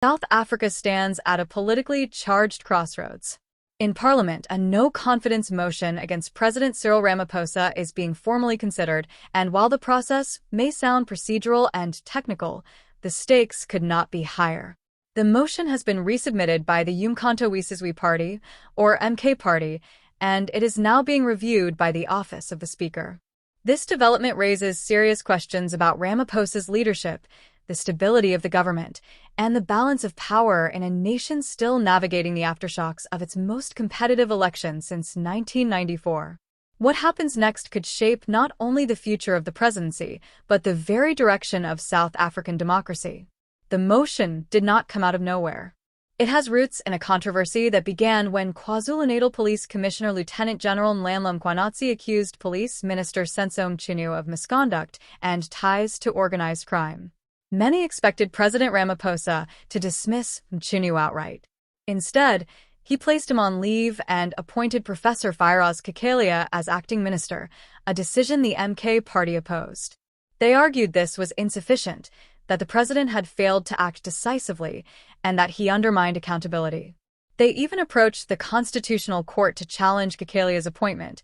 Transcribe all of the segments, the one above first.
South Africa stands at a politically charged crossroads. In Parliament, a no-confidence motion against President Cyril Ramaphosa is being formally considered, and while the process may sound procedural and technical, the stakes could not be higher. The motion has been resubmitted by the Umkhonto we Sizwe Party, or MK Party, and it is now being reviewed by the Office of the Speaker. This development raises serious questions about Ramaphosa's leadership, the stability of the government, and the balance of power in a nation still navigating the aftershocks of its most competitive election since 1994. What happens next could shape not only the future of the presidency, but the very direction of South African democracy. The motion did not come out of nowhere. It has roots in a controversy that began when KwaZulu-Natal Police Commissioner Lieutenant General Nhlanhla Mkhwanazi accused Police Minister Senzo Mchunu of misconduct and ties to organized crime. Many expected President Ramaphosa to dismiss Mchunu outright. Instead, he placed him on leave and appointed Professor Firoz Kekalia as acting minister, a decision the MK party opposed. They argued this was insufficient, that the president had failed to act decisively, and that he undermined accountability. They even approached the Constitutional Court to challenge Kekalia's appointment,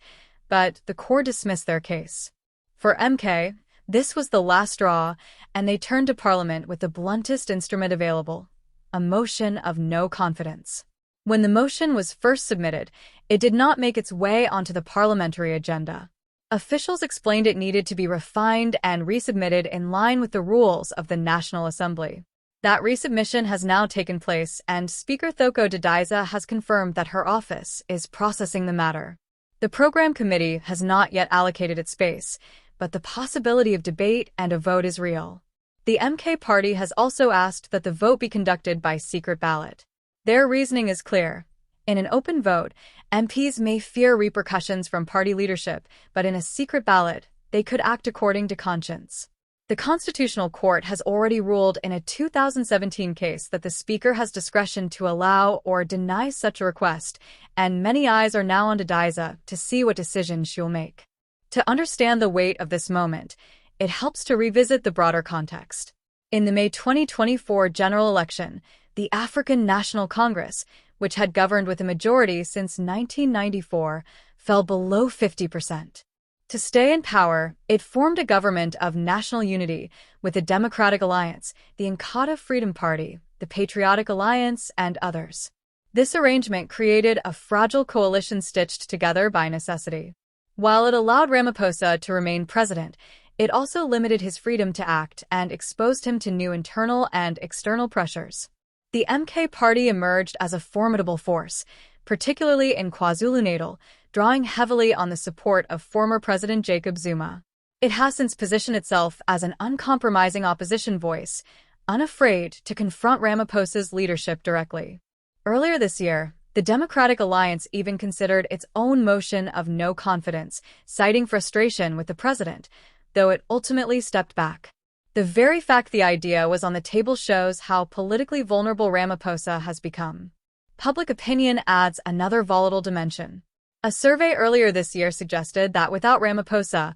but the court dismissed their case. For MK, this was the last straw, and they turned to Parliament with the bluntest instrument available, a motion of no confidence. When the motion was first submitted, it did not make its way onto the parliamentary agenda. Officials explained it needed to be refined and resubmitted in line with the rules of the National Assembly. That resubmission has now taken place, and Speaker Thoko Didiza has confirmed that her office is processing the matter. The program committee has not yet allocated its space, but the possibility of debate and a vote is real. The MK party has also asked that the vote be conducted by secret ballot. Their reasoning is clear. In an open vote, MPs may fear repercussions from party leadership, but in a secret ballot, they could act according to conscience. The Constitutional Court has already ruled in a 2017 case that the Speaker has discretion to allow or deny such a request, and many eyes are now on Didiza to see what decision she'll make. To understand the weight of this moment, it helps to revisit the broader context. In the May 2024 general election, the African National Congress, which had governed with a majority since 1994, fell below 50%. To stay in power, it formed a government of national unity with the Democratic Alliance, the Inkatha Freedom Party, the Patriotic Alliance, and others. This arrangement created a fragile coalition stitched together by necessity. While it allowed Ramaphosa to remain president, it also limited his freedom to act and exposed him to new internal and external pressures. The MK party emerged as a formidable force, particularly in KwaZulu-Natal, drawing heavily on the support of former President Jacob Zuma. It has since positioned itself as an uncompromising opposition voice, unafraid to confront Ramaphosa's leadership directly. Earlier this year, the Democratic Alliance even considered its own motion of no confidence, citing frustration with the president, though it ultimately stepped back. The very fact the idea was on the table shows how politically vulnerable Ramaphosa has become. Public opinion adds another volatile dimension. A survey earlier this year suggested that without Ramaphosa,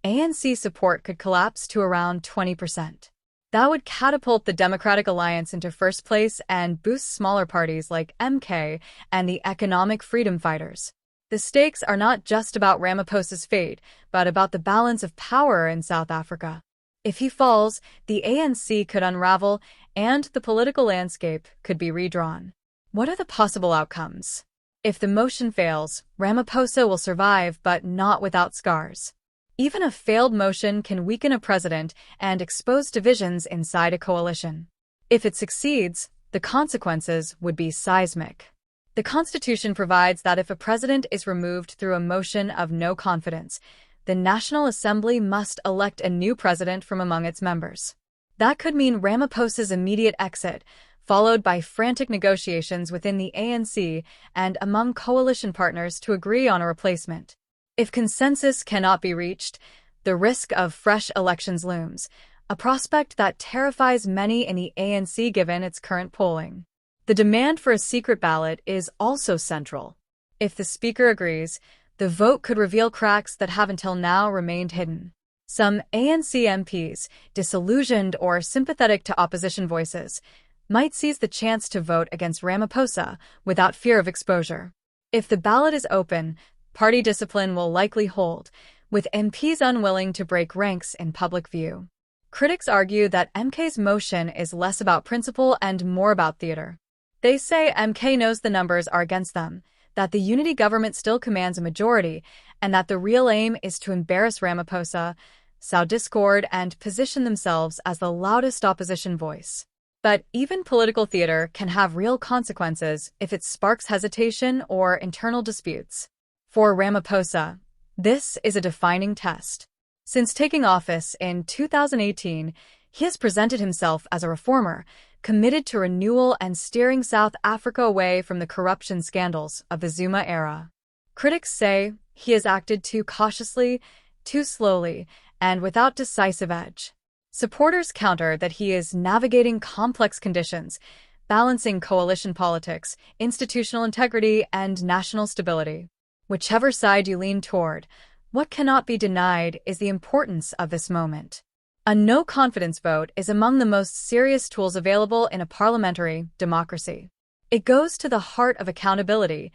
ANC support could collapse to around 20%. That would catapult the Democratic Alliance into first place and boost smaller parties like MK and the Economic Freedom Fighters. The stakes are not just about Ramaphosa's fate, but about the balance of power in South Africa. If he falls, the ANC could unravel, and the political landscape could be redrawn. What are the possible outcomes? If the motion fails, Ramaphosa will survive, but not without scars. Even a failed motion can weaken a president and expose divisions inside a coalition. If it succeeds, the consequences would be seismic. The Constitution provides that if a president is removed through a motion of no confidence, the National Assembly must elect a new president from among its members. That could mean Ramaphosa's immediate exit, followed by frantic negotiations within the ANC and among coalition partners to agree on a replacement. If consensus cannot be reached, the risk of fresh elections looms, a prospect that terrifies many in the ANC given its current polling. The demand for a secret ballot is also central. If the Speaker agrees, the vote could reveal cracks that have until now remained hidden. Some ANC MPs, disillusioned or sympathetic to opposition voices, might seize the chance to vote against Ramaphosa without fear of exposure. If the ballot is open, party discipline will likely hold, with MPs unwilling to break ranks in public view. Critics argue that MK's motion is less about principle and more about theater. They say MK knows the numbers are against them, that the unity government still commands a majority, and that the real aim is to embarrass Ramaphosa, sow discord, and position themselves as the loudest opposition voice. But even political theater can have real consequences if it sparks hesitation or internal disputes. For Ramaphosa, this is a defining test. Since taking office in 2018, he has presented himself as a reformer, committed to renewal and steering South Africa away from the corruption scandals of the Zuma era. Critics say he has acted too cautiously, too slowly, and without decisive edge. Supporters counter that he is navigating complex conditions, balancing coalition politics, institutional integrity, and national stability. Whichever side you lean toward, what cannot be denied is the importance of this moment. A no-confidence vote is among the most serious tools available in a parliamentary democracy. It goes to the heart of accountability,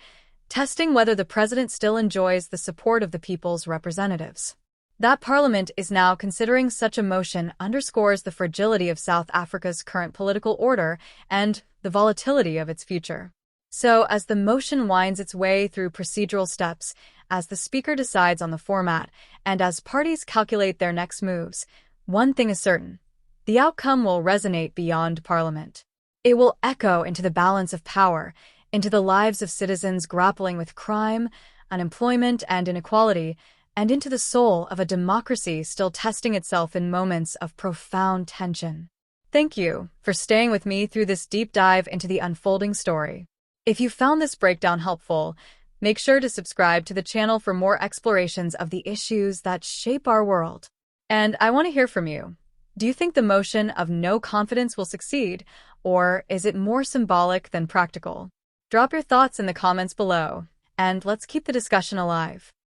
testing whether the president still enjoys the support of the people's representatives. That parliament is now considering such a motion underscores the fragility of South Africa's current political order and the volatility of its future. So, as the motion winds its way through procedural steps, as the speaker decides on the format, and as parties calculate their next moves, one thing is certain: the outcome will resonate beyond Parliament. It will echo into the balance of power, into the lives of citizens grappling with crime, unemployment, and inequality, and into the soul of a democracy still testing itself in moments of profound tension. Thank you for staying with me through this deep dive into the unfolding story. If you found this breakdown helpful, make sure to subscribe to the channel for more explorations of the issues that shape our world. And I want to hear from you. Do you think the motion of no confidence will succeed, or is it more symbolic than practical? Drop your thoughts in the comments below, and let's keep the discussion alive.